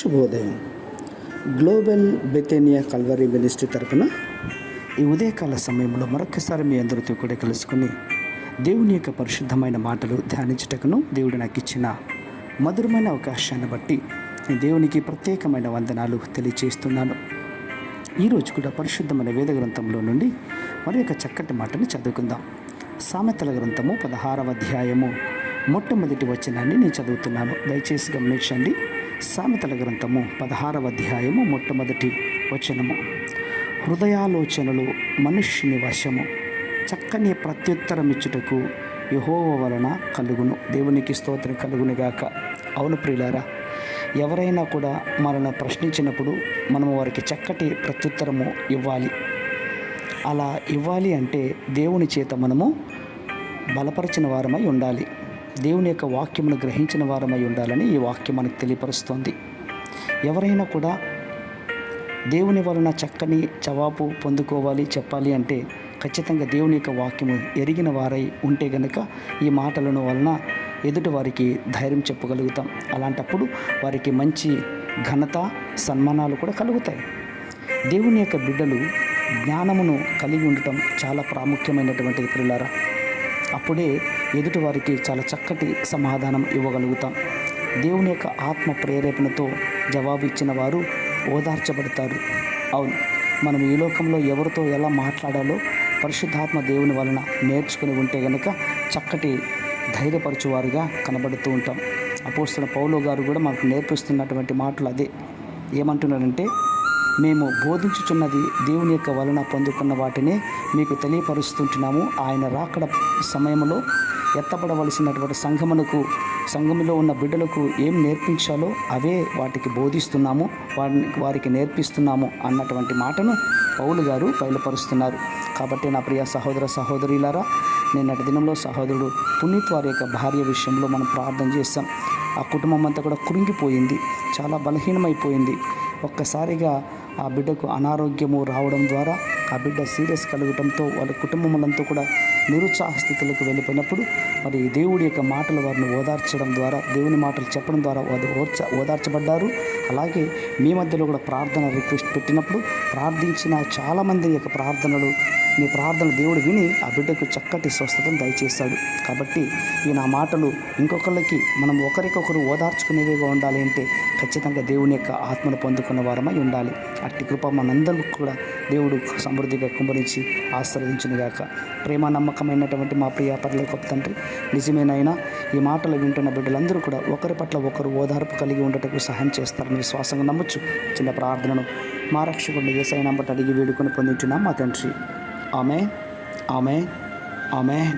శుభోదయం. Global బెతేనియా Calvary ministry తరపున ఈ ఉదయకాల సమయంలో మరొకసారి మీ అందరితో కూడా కలుసుకుని దేవుని యొక్క పరిశుద్ధమైన మాటలు ధ్యానించుటకును దేవుడు నాకు ఇచ్చిన మధురమైన అవకాశాన్ని బట్టి దేవునికి ప్రత్యేకమైన వందనాలు తెలియజేస్తున్నాను. ఈరోజు కూడా పరిశుద్ధమైన వేద గ్రంథంలో నుండి మరి యొక్క చక్కటి మాటను చదువుకుందాం. సామెతల గ్రంథము 16వ అధ్యాయము మొట్టమొదటి వచనాన్ని నేను చదువుతున్నాను. దయచేసి గమనించండి. సామెతల గ్రంథము 16వ అధ్యాయము మొట్టమొదటి వచనము. హృదయాలోచనలు మనుష్యుని వశము, చక్కని ప్రత్యుత్తరం ఇచ్చుటకు యెహోవా వలన కలుగును. దేవునికి స్తోత్రం కలుగునుగాక. అవును ప్రియులారా, ఎవరైనా కూడా మనల్ని ప్రశ్నించినప్పుడు మనము వారికి చక్కటి ప్రత్యుత్తరము ఇవ్వాలి. అలా ఇవ్వాలి అంటే దేవుని చేత మనము బలపరిచిన వారమై ఉండాలి. దేవుని యొక్క వాక్యమును గ్రహించిన వారమై ఉండాలని ఈ వాక్యం మనకు తెలియపరుస్తోంది. ఎవరైనా కూడా దేవుని వలన చక్కని జవాబు పొందుకోవాలి, చెప్పాలి అంటే ఖచ్చితంగా దేవుని యొక్క వాక్యము ఎరిగిన వారై ఉంటే గనుక ఈ మాటలను వలన ఎదుటి వారికి ధైర్యం చెప్పగలుగుతాం. అలాంటప్పుడు వారికి మంచి ఘనత, సన్మానాలు కూడా కలుగుతాయి. దేవుని యొక్క బిడ్డలు జ్ఞానమును కలిగి ఉండటం చాలా ప్రాముఖ్యమైనటువంటిది ప్రియులారా. అప్పుడే ఎదుటి వారికి చాలా చక్కటి సమాధానం ఇవ్వగలుగుతాం. దేవుని యొక్క ఆత్మ ప్రేరేపణతో జవాబు ఇచ్చిన వారు ఓదార్చబడతారు. అవును, మనం ఈ లోకంలో ఎవరితో ఎలా మాట్లాడాలో పరిశుద్ధాత్మ దేవుని వలన నేర్చుకుని ఉంటే గనుక చక్కటి ధైర్యపరచువారుగా కనబడుతూ ఉంటాం. అపోస్తలుడైన పౌలు గారు కూడా మనకు నేర్పిస్తున్నటువంటి మాటలు అదే. ఏమంటున్నారంటే, మేము బోధించుచున్నది దేవుని యొక్క వలన పొందుకున్న వాటిని మీకు తెలియపరుస్తుంటున్నాము. ఆయన రాకడ సమయంలో ఎత్తపడవలసినటువంటి సంఘములో ఉన్న బిడ్డలకు ఏం నేర్పించాలో అవే వాటికి బోధిస్తున్నాము, వారికి నేర్పిస్తున్నాము అన్నటువంటి మాటను పౌలు గారు బయలుపరుస్తున్నారు. కాబట్టి నా ప్రియ సహోదర సహోదరులారా, నిన్నటి దినంలో సహోదరుడు పునీత్ వారి యొక్క భార్య విషయంలో మనం ప్రార్థన చేస్తాం. ఆ కుటుంబం అంతా కూడా కృంగిపోయింది, చాలా బలహీనమైపోయింది. ఒక్కసారిగా ఆ బిడ్డకు అనారోగ్యము రావడం ద్వారా ఆ బిడ్డ సీరియస్ కలగటంతో వాళ్ళ కుటుంబములంతా కూడా నిరుత్సాహ స్థితిలోకి వెళ్ళిపోయినప్పుడు మరి దేవుడి యొక్క మాటలు వారిని ఓదార్చడం ద్వారా, దేవుని మాటలు చెప్పడం ద్వారా ఓదార్చబడ్డారు. అలాగే మీ మధ్యలో కూడా ప్రార్థన రిక్వెస్ట్ పెట్టినప్పుడు ప్రార్థించిన చాలామంది యొక్క మీ ప్రార్థనలు దేవుడు విని ఆ బిడ్డకు చక్కటి స్వస్థతను దయచేస్తాడు. కాబట్టి ఈ నా మాటలు ఇంకొకరికి మనం ఒకరికొకరు ఓదార్చుకునేవిగా ఉండాలి అంటే ఖచ్చితంగా దేవుని యొక్క ఆత్మను పొందుకున్న వారమై ఉండాలి. అట్టి కృప మనందరికీ కూడా దేవుడు సమృద్ధిగా కుమ్మరించి ఆశీర్వదించునుగాక. ప్రేమ నమ్మకమైనటువంటి మా ప్రియ పరలోకపు తండ్రి, నిజమేనైనా ఈ మాటలు వింటున్న బిడ్డలందరూ కూడా ఒకరి పట్ల ఒకరు ఓదార్పు కలిగి ఉండటకు సహాయం చేస్తారని విశ్వాసంగా నమ్మొచ్చు. చిన్న ప్రార్థనను మా రక్షకుడిని యేసయ్య నంబట అడిగి వేడుకొని పొందుతున్నాం మా తండ్రి. ఆమేన్, ఆమేన్, ఆమేన్.